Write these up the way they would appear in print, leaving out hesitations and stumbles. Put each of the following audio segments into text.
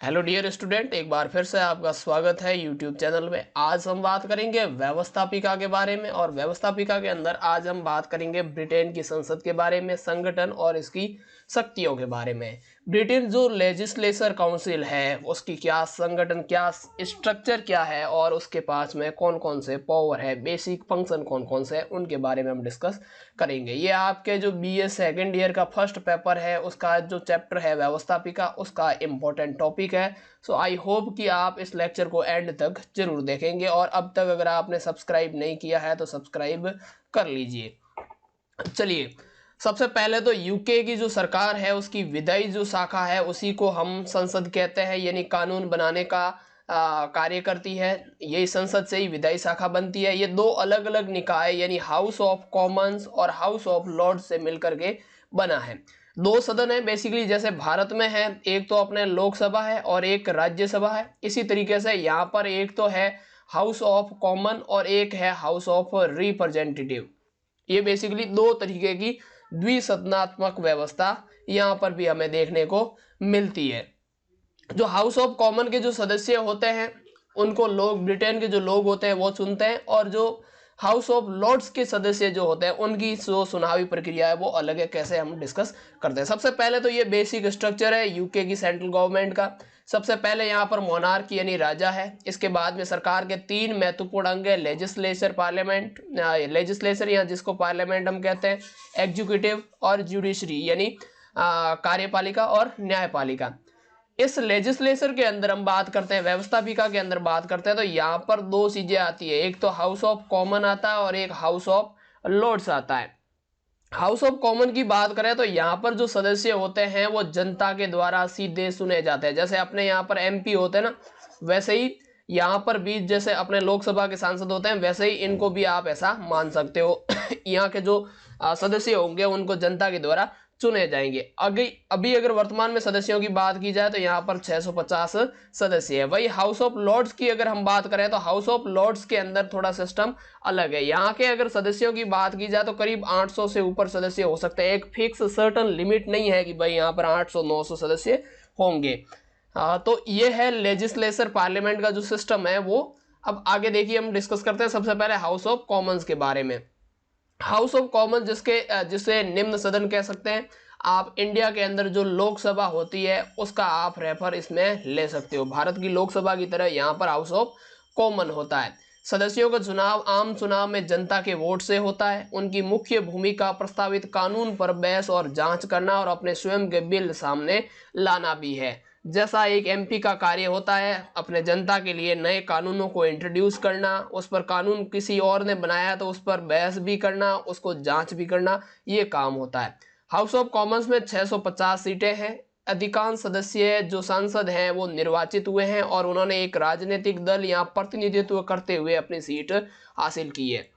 Hello dear student, एक बार फिर से आपका स्वागत है यूट्यूब चैनल में। आज हम बात करेंगे व्यवस्थापिका के बारे में और व्यवस्थापिका के अंदर आज हम बात करेंगे ब्रिटेन की संसद के बारे में, संगठन और इसकी शक्तियों के बारे में। ब्रिटेन जो लेजिस्लेचर काउंसिल है उसकी क्या संगठन, क्या स्ट्रक्चर क्या है और उसके पास में कौन कौन से पावर है, बेसिक फंक्शन कौन कौन से है, उनके बारे में हम डिस्कस करेंगे। ये आपके जो बीए सेकेंड ईयर का फर्स्ट पेपर है उसका जो चैप्टर है व्यवस्थापिका, उसका इम्पोर्टेंट टॉपिक है। सो आई होप कि आप इस लेक्चर को एंड तक जरूर देखेंगे और अब तक अगर आपने सब्सक्राइब नहीं किया है तो सब्सक्राइब कर लीजिए। चलिए, सबसे पहले तो यूके की जो सरकार है उसकी विधायी जो शाखा है उसी को हम संसद कहते हैं, यानी कानून बनाने का कार्य करती है। यही संसद से ही विधायी शाखा बनती है। ये दो अलग अलग निकाय यानी हाउस ऑफ कॉमन्स और हाउस ऑफ लॉर्ड्स से मिलकर के बना है। दो सदन है बेसिकली, जैसे भारत में है, एक तो अपने लोकसभा है और एक राज्यसभा है। इसी तरीके से यहाँ पर एक तो है हाउस ऑफ कॉमन और एक है हाउस ऑफ रिप्रेजेंटेटिव। ये बेसिकली दो तरीके की द्विसदनात्मक व्यवस्था यहाँ पर भी हमें देखने को मिलती है। जो हाउस ऑफ कॉमन के जो सदस्य होते हैं उनको लोग, ब्रिटेन के जो लोग होते हैं वो चुनते हैं, और जो हाउस ऑफ लॉर्ड्स के सदस्य जो होते हैं उनकी जो चुनावी प्रक्रिया है वो अलग है। कैसे हम डिस्कस करते हैं। सबसे पहले तो ये बेसिक स्ट्रक्चर है यूके की सेंट्रल गवर्नमेंट का। सबसे पहले यहाँ पर मोनार्क यानी राजा है। इसके बाद में सरकार के तीन महत्वपूर्ण अंग है, लेजिस्लेचर, पार्लियामेंट, लेजिस्लेचर या जिसको पार्लियामेंट हम कहते हैं, एग्जीक्यूटिव और जुडिशरी यानी कार्यपालिका और न्यायपालिका। इस लेजिस्लेचर के अंदर हम बात करते हैं, व्यवस्थापिका के अंदर बात करते हैं, तो यहाँ पर दो चीजें आती है। एक तो हाउस ऑफ कॉमन आता है और एक हाउस ऑफ लॉर्ड्स आता है। हाउस ऑफ कॉमन की बात करें तो यहाँ पर जो सदस्य होते हैं वो जनता के द्वारा सीधे चुने जाते हैं। जैसे अपने यहाँ पर एमपी होते हैं ना, वैसे ही यहाँ पर भी जैसे अपने लोकसभा के सांसद होते हैं वैसे ही इनको भी आप ऐसा मान सकते हो। यहाँ के जो सदस्य होंगे उनको जनता के द्वारा चुने जाएंगे। अभी अगर वर्तमान में सदस्यों की बात की जाए तो यहाँ पर 650 सदस्य है। वही हाउस ऑफ लॉर्ड्स की अगर हम बात करें तो हाउस ऑफ लॉर्ड्स के अंदर थोड़ा सिस्टम अलग है। यहाँ के अगर सदस्यों की बात की जाए तो करीब 800 से ऊपर सदस्य हो सकते हैं। एक फिक्स सर्टन लिमिट नहीं है कि भाई यहाँ पर 800-900 सदस्य होंगे। तो ये है लेजिस्लेचर पार्लियामेंट का जो सिस्टम है वो। अब आगे देखिए हम डिस्कस करते हैं सबसे पहले हाउस ऑफ कॉमन्स के बारे में। हाउस ऑफ कॉमन जिसे निम्न सदन कह सकते हैं। आप इंडिया के अंदर जो लोकसभा होती है उसका आप रेफर इसमें ले सकते हो। भारत की लोकसभा की तरह यहाँ पर हाउस ऑफ कॉमन होता है। सदस्यों का चुनाव आम चुनाव में जनता के वोट से होता है। उनकी मुख्य भूमिका प्रस्तावित कानून पर बहस और जांच करना और अपने स्वयं के बिल सामने लाना भी है। जैसा एक एमपी का कार्य होता है अपने जनता के लिए नए कानूनों को इंट्रोड्यूस करना, उस पर कानून किसी और ने बनाया तो उस पर बहस भी करना, उसको जांच भी करना, ये काम होता है। हाउस ऑफ कॉमन्स में 650 सीटें हैं। अधिकांश सदस्य जो सांसद हैं वो निर्वाचित हुए हैं और उन्होंने एक राजनीतिक दल या प्रतिनिधित्व करते हुए अपनी सीट हासिल की है।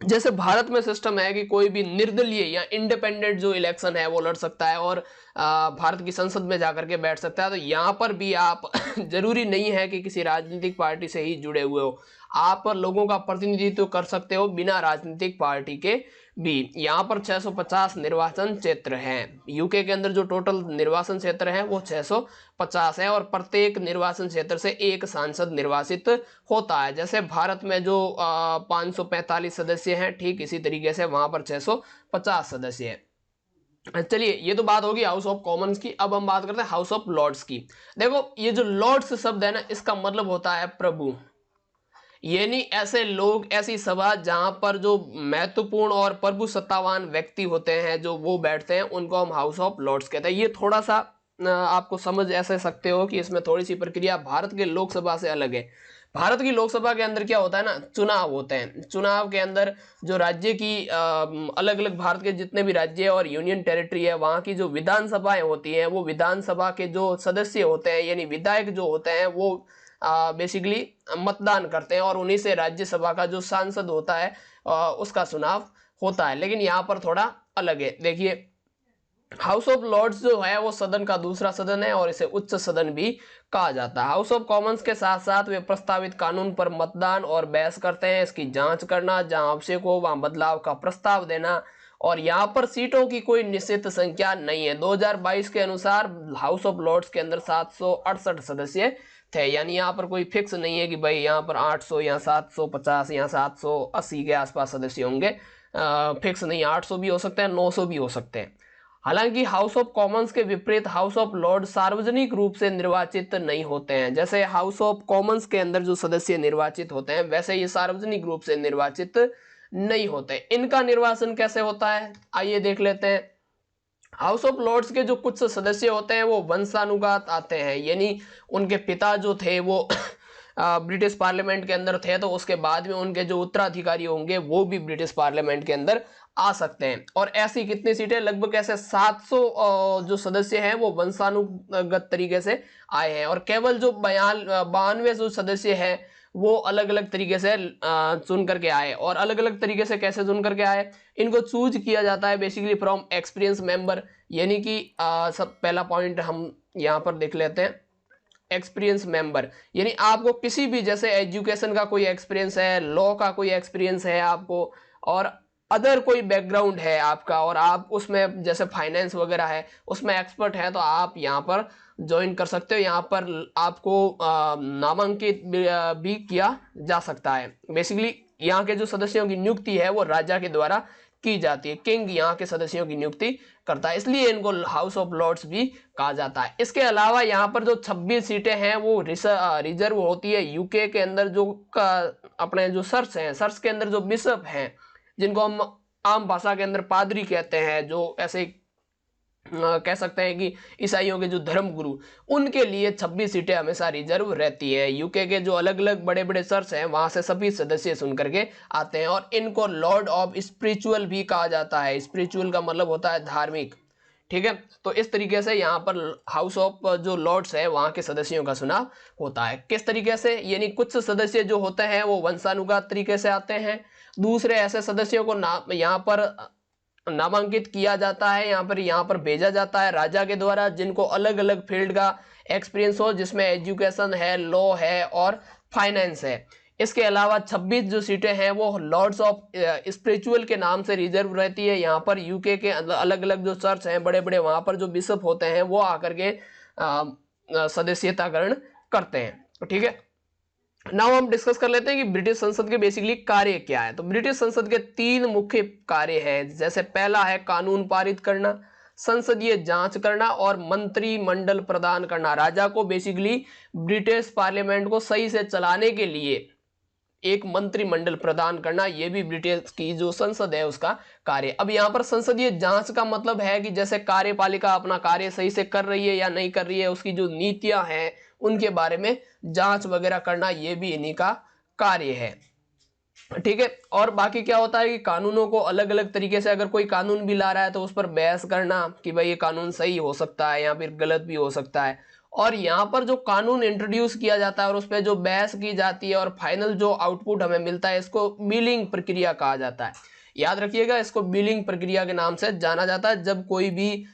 जैसे भारत में सिस्टम है कि कोई भी निर्दलीय या इंडिपेंडेंट जो इलेक्शन है वो लड़ सकता है और भारत की संसद में जाकर के बैठ सकता है। तो यहाँ पर भी आप जरूरी नहीं है कि किसी राजनीतिक पार्टी से ही जुड़े हुए हो, आप लोगों का प्रतिनिधित्व कर सकते हो बिना राजनीतिक पार्टी के भी। यहाँ पर 650 निर्वाचन क्षेत्र हैं। यूके के अंदर जो टोटल निर्वाचन क्षेत्र है वो 650 है और प्रत्येक निर्वाचन क्षेत्र से एक सांसद निर्वाचित होता है। जैसे भारत में जो 545 सदस्य हैं, ठीक इसी तरीके से वहां पर 650 सदस्य हैं। चलिए, ये तो बात होगी हाउस ऑफ कॉमन्स की। अब हम बात करते हैं हाउस ऑफ लॉर्ड्स की। देखो, ये जो लॉर्ड्स शब्द है ना, इसका मतलब होता है प्रभु, यानी ऐसे लोग, ऐसी सभा जहां पर जो महत्वपूर्ण और प्रभु सत्तावान व्यक्ति होते हैं जो वो बैठते हैं, उनको हम हाउस ऑफ लॉर्ड्स कहते हैं। ये थोड़ा सा आपको समझ ऐसे सकते हो कि इसमें थोड़ी सी प्रक्रिया भारत के लोकसभा से अलग है। भारत की लोकसभा के अंदर क्या होता है ना, चुनाव होते हैं। चुनाव के अंदर जो राज्य की अलग अलग, भारत के जितने भी राज्य और यूनियन टेरिटरी है वहां की जो विधानसभाएं होती हैं, वो विधानसभा के जो सदस्य होते हैं यानी विधायक जो होते हैं वो बेसिकली मतदान करते हैं और उन्हीं से राज्यसभा का जो सांसद होता है उसका चुनाव होता है। लेकिन यहाँ पर थोड़ा अलग है। देखिए, हाउस ऑफ लॉर्ड्स जो है वो सदन का दूसरा सदन है और इसे उच्च सदन भी कहा जाता है। हाउस ऑफ कॉमन्स के साथ साथ वे प्रस्तावित कानून पर मतदान और बहस करते हैं, इसकी जांच करना, जहां आवश्यक हो वहां बदलाव का प्रस्ताव देना और यहाँ पर सीटों की कोई निश्चित संख्या नहीं है। 2022 के अनुसार हाउस ऑफ लॉर्ड्स के अंदर 768 सदस्य थे, यानी यहाँ पर कोई फिक्स नहीं है कि भाई यहाँ पर 800 या 750 या 780 के आसपास सदस्य होंगे। फिक्स नहीं, 800 भी हो सकते हैं, 900 भी हो सकते हैं। हालांकि हाउस ऑफ कॉमन्स के विपरीत हाउस ऑफ लॉर्ड सार्वजनिक रूप से निर्वाचित नहीं होते हैं। जैसे हाउस ऑफ कॉमन्स के अंदर जो सदस्य निर्वाचित होते हैं, वैसे ये सार्वजनिक रूप से निर्वाचित नहीं होते। इनका निर्वाचन कैसे होता है, आइए देख लेते हैं। हाउस ऑफ लॉर्ड्स के जो कुछ सदस्य होते हैं वो वंशानुगत आते हैं, यानी उनके पिता जो थे वो ब्रिटिश पार्लियामेंट के अंदर थे, तो उसके बाद में उनके जो उत्तराधिकारी होंगे वो भी ब्रिटिश पार्लियामेंट के अंदर आ सकते हैं। और ऐसी कितनी सीटें, लगभग ऐसे 700 जो सदस्य हैं वो वंशानुगत तरीके से आए हैं। और केवल जो 92 जो सदस्य हैं वो अलग अलग तरीके से चुन करके आए। और अलग अलग तरीके से कैसे चुन करके आए, इनको चूज किया जाता है बेसिकली फ्रॉम एक्सपीरियंस मेंबर, यानी कि सब पहला पॉइंट हम यहाँ पर देख लेते हैं। एक्सपीरियंस मेंबर यानी आपको किसी भी, जैसे एजुकेशन का कोई एक्सपीरियंस है, लॉ का कोई एक्सपीरियंस है आपको, और अदर कोई बैकग्राउंड है आपका, और आप उसमें जैसे फाइनेंस वगैरह है उसमें एक्सपर्ट है, तो आप यहाँ पर ज्वाइन कर सकते हो। यहाँ पर आपको नामांकित भी किया जा सकता है। बेसिकली यहाँ के जो सदस्यों की नियुक्ति है वो राजा के द्वारा की जाती है। किंग यहाँ के सदस्यों की नियुक्ति करता है, इसलिए इनको हाउस ऑफ लॉर्ड्स भी कहा जाता है। इसके अलावा यहाँ पर जो 26 सीटें हैं वो रिजर्व होती है यूके के अंदर। जो अपने जो सर्च हैं, सर्च के अंदर जो बिशप हैं, जिनको हम आम भाषा के अंदर पादरी कहते हैं, जो ऐसे कह सकते हैं कि ईसाइयों के जो धर्म गुरु, उनके लिए 26 सीटें हमेशा रिजर्व रहती है। यूके के जो अलग अलग बड़े बड़े चर्च हैं वहां से सभी सदस्य सुन करके आते हैं। और इनको लॉर्ड ऑफ स्पिरिचुअल भी कहा जाता है। स्पिरिचुअल का मतलब होता है धार्मिक, ठीक है। तो इस तरीके से यहाँ पर हाउस ऑफ जो लॉर्ड्स है वहां के सदस्यों का चुनाव होता है। किस तरीके से, यानी कुछ सदस्य जो होते हैं वो वंशानुगत तरीके से आते हैं। दूसरे ऐसे सदस्यों को यहाँ पर नामांकित किया जाता है, यहाँ पर भेजा जाता है राजा के द्वारा, जिनको अलग अलग फील्ड का एक्सपीरियंस हो, जिसमें एजुकेशन है, लॉ है और फाइनेंस है। इसके अलावा 26 जो सीटें हैं वो लॉर्ड्स ऑफ स्पिरिचुअल के नाम से रिजर्व रहती है। यहाँ पर यूके के अलग अलग जो चर्च हैं बड़े बड़े, वहां पर जो बिशप होते हैं वो आकर के सदस्यता ग्रहण करते हैं, ठीक है। नाउ हम डिस्कस कर लेते हैं कि ब्रिटिश संसद के बेसिकली कार्य क्या है। तो ब्रिटिश संसद के 3 मुख्य कार्य हैं। जैसे पहला है कानून पारित करना, संसदीय जांच करना और मंत्रिमंडल प्रदान करना। राजा को बेसिकली ब्रिटिश पार्लियामेंट को सही से चलाने के लिए एक मंत्रिमंडल प्रदान करना, यह भी ब्रिटिश की जो संसद है उसका कार्य। अब यहाँ पर संसदीय जांच का मतलब है कि जैसे कार्यपालिका अपना कार्य सही से कर रही है या नहीं कर रही है, उसकी जो नीतियां हैं उनके बारे में जांच वगैरह करना, ये भी इन्हीं का कार्य है, ठीक है। और बाकी क्या होता है कि कानूनों को अलग अलग तरीके से, अगर कोई कानून भी ला रहा है तो उस पर बहस करना कि भाई ये कानून सही हो सकता है या फिर गलत भी हो सकता है। और यहाँ पर जो कानून इंट्रोड्यूस किया जाता है और उस पर जो बहस की जाती है और फाइनल जो आउटपुट हमें मिलता है, इसको बिलिंग प्रक्रिया कहा जाता है। याद रखिएगा, इसको बिलिंग प्रक्रिया के नाम से जाना जाता है। जब कोई भी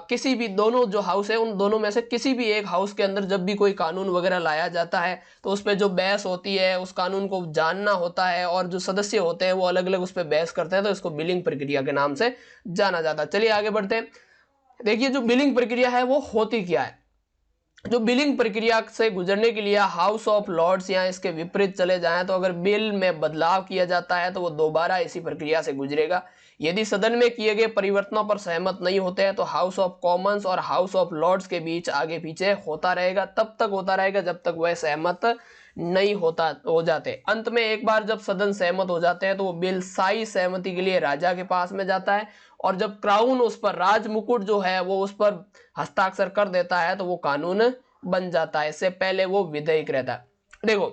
किसी भी, दोनों जो हाउस है उन दोनों में से किसी भी एक हाउस के अंदर जब भी कोई कानून वगैरह लाया जाता है तो उस पर जो बहस होती है, उस कानून को जानना होता है और जो सदस्य होते हैं वो अलग अलग उस पर बहस करते हैं, तो इसको बिलिंग प्रक्रिया के नाम से जाना जाता है। चलिए आगे बढ़ते हैं। देखिए जो बिलिंग प्रक्रिया है वो होती क्या है। जो बिलिंग प्रक्रिया से गुजरने के लिए हाउस ऑफ लॉर्ड्स या इसके विपरीत चले जाएं, तो अगर बिल में बदलाव किया जाता है तो वो दोबारा इसी प्रक्रिया से गुजरेगा। यदि सदन में किए गए परिवर्तनों पर सहमत नहीं होते हैं तो हाउस ऑफ कॉमन्स और हाउस ऑफ लॉर्ड्स के बीच आगे पीछे होता रहेगा, तब तक होता रहेगा जब तक वह सहमत नहीं हो जाते। अंत में एक बार जब सदन सहमत हो जाते हैं तो वो बिल साई सहमति के लिए राजा के पास में जाता है, और जब क्राउन उस पर, राज मुकुट जो है वो उस पर हस्ताक्षर कर देता है तो वो कानून बन जाता है। इससे पहले वो विधेयक रहता है। देखो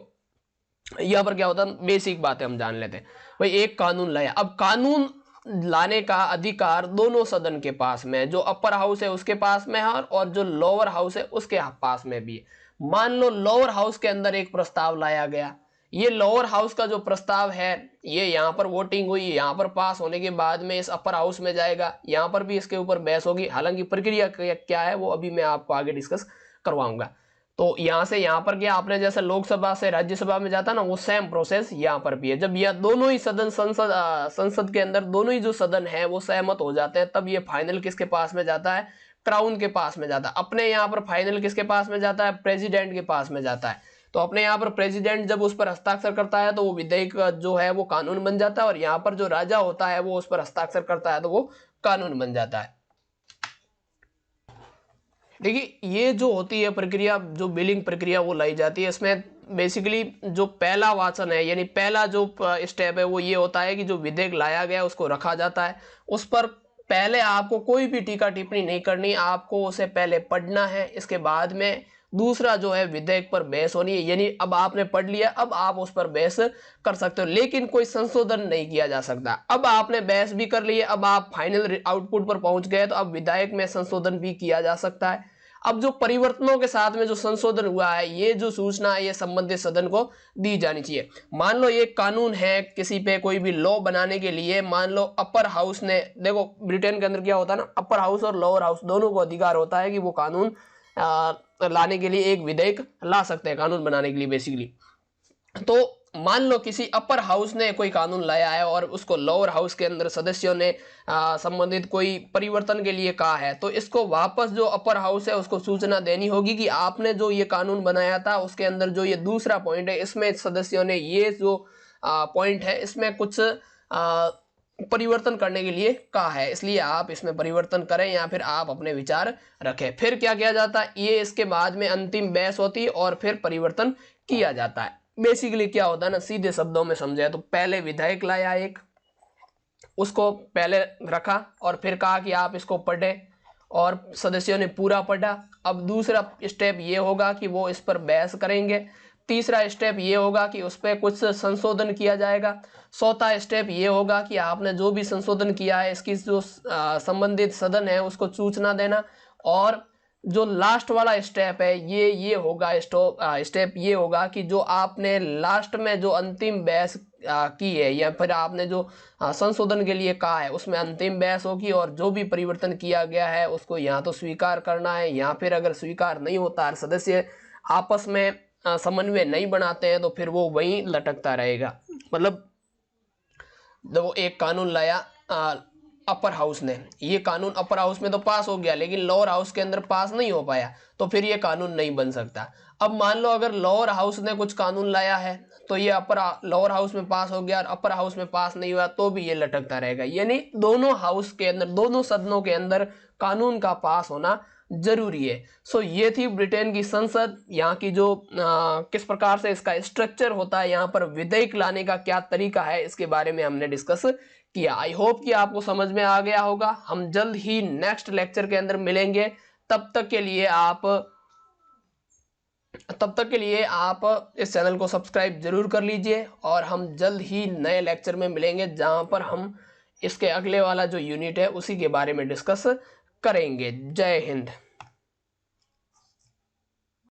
यहाँ पर क्या होता है, बेसिक बातें हम जान लेते हैं। भाई एक कानून लाया, अब कानून लाने का अधिकार दोनों सदन के पास में है। जो अपर हाउस है उसके पास में है और जो लोअर हाउस है उसके पास में भी है। मान लो लोअर हाउस के अंदर एक प्रस्ताव लाया गया, ये लोअर हाउस का जो प्रस्ताव है ये यहाँ पर वोटिंग हुई, यहाँ पर पास होने के बाद में इस अपर हाउस में जाएगा, यहाँ पर भी इसके ऊपर बहस होगी। हालांकि प्रक्रिया क्या है वो अभी मैं आपको आगे डिस्कस करवाऊंगा। तो यहाँ से यहाँ पर क्या, आपने जैसे लोकसभा से राज्यसभा में जाता ना, वो सेम प्रोसेस यहाँ पर भी है। जब यह दोनों ही सदन संसद के अंदर दोनों ही जो सदन है वो सहमत हो जाते हैं, तब ये फाइनल किसके पास में जाता है, क्राउन के पास में जाता है। अपने यहाँ पर फाइनल किसके पास में जाता है, प्रेसिडेंट के पास में जाता है। तो अपने यहाँ पर प्रेसिडेंट जब उस पर हस्ताक्षर करता है तो वो विधेयक जो है वो कानून बन जाता है, और यहाँ पर जो राजा होता है वो उस पर हस्ताक्षर करता है तो वो कानून बन जाता है। देखिए ये जो होती है प्रक्रिया, जो बिलिंग प्रक्रिया वो लाई जाती है, इसमें बेसिकली जो पहला वाचन है यानी पहला जो स्टेप है वो ये होता है कि जो विधेयक लाया गया उसको रखा जाता है। उस पर पहले आपको कोई भी टीका टिप्पणी नहीं करनी, आपको उसे पहले पढ़ना है। इसके बाद में दूसरा जो है विधेयक पर बहस होनी है, यानी अब आपने पढ़ लिया, अब आप उस पर बहस कर सकते हो, लेकिन कोई संशोधन नहीं किया जा सकता। अब आपने बहस भी कर ली है, अब आप फाइनल आउटपुट पर पहुंच गए, तो अब विधेयक में संशोधन भी किया जा सकता है। अब जो परिवर्तनों के साथ में जो संशोधन हुआ है, ये जो सूचना है ये संबंधित सदन को दी जानी चाहिए। मान लो ये कानून है किसी पे कोई भी लॉ बनाने के लिए, मान लो अपर हाउस ने, देखो ब्रिटेन के अंदर क्या होता है ना, अपर हाउस और लोअर हाउस दोनों को अधिकार होता है कि वो कानून लाने के लिए एक विधेयक ला सकते हैं, कानून बनाने के लिए बेसिकली। तो मान लो किसी अपर हाउस ने कोई कानून लाया है और उसको लोअर हाउस के अंदर सदस्यों ने संबंधित कोई परिवर्तन के लिए कहा है, तो इसको वापस जो अपर हाउस है उसको सूचना देनी होगी कि आपने जो ये कानून बनाया था उसके अंदर जो ये दूसरा पॉइंट है, इसमें सदस्यों ने ये जो पॉइंट है इसमें कुछ परिवर्तन करने के लिए कहा है, इसलिए आप इसमें परिवर्तन करें या फिर आप अपने विचार रखें। फिर क्या किया जाता है, ये इसके बाद में अंतिम बहस होती है और फिर परिवर्तन किया जाता है। बेसिकली क्या होता है ना, सीधे शब्दों में समझे तो पहले विधेयक लाया एक, उसको पहले रखा और फिर कहा कि आप इसको पढ़ें, और सदस्यों ने पूरा पढ़ा। अब दूसरा स्टेप ये होगा कि वो इस पर बहस करेंगे। तीसरा स्टेप ये होगा कि उस पर कुछ संशोधन किया जाएगा। चौथा स्टेप ये होगा कि आपने जो भी संशोधन किया है इसकी जो संबंधित सदन है उसको सूचना देना। और जो लास्ट वाला स्टेप है ये होगा स्टेप ये होगा कि जो आपने लास्ट में जो अंतिम बहस की है या फिर आपने जो संशोधन के लिए कहा है उसमें अंतिम बहस होगी, और जो भी परिवर्तन किया गया है उसको या तो स्वीकार करना है, या फिर अगर स्वीकार नहीं होता है, सदस्य आपस में समन्वय नहीं बनाते हैं, तो फिर वो वहीं लटकता रहेगा। मतलब देखो एक कानून लाया अपर हाउस ने, ये कानून अपर हाउस में तो पास हो गया लेकिन लोअर हाउस के अंदर पास नहीं हो पाया, तो फिर ये कानून नहीं बन सकता। अब मान लो अगर लोअर हाउस ने कुछ कानून लाया है तो ये लोअर हाउस में पास हो गया और अपर हाउस में पास नहीं हुआ, तो भी ये लटकता रहेगा। यानी दोनों हाउस के अंदर, दोनों सदनों के अंदर कानून का पास होना जरूरी है। सो ये थी ब्रिटेन की संसद, यहाँ की जो किस प्रकार से इसका स्ट्रक्चर होता है, यहाँ पर विधेयक लाने का क्या तरीका है, इसके बारे में हमने डिस्कस किया। आई होप कि आपको समझ में आ गया होगा। हम जल्द ही नेक्स्ट लेक्चर के अंदर मिलेंगे। तब तक के लिए आप इस चैनल को सब्सक्राइब जरूर कर लीजिए, और हम जल्द ही नए लेक्चर में मिलेंगे जहां पर हम इसके अगले वाला जो यूनिट है उसी के बारे में डिस्कस करेंगे। जय हिंद।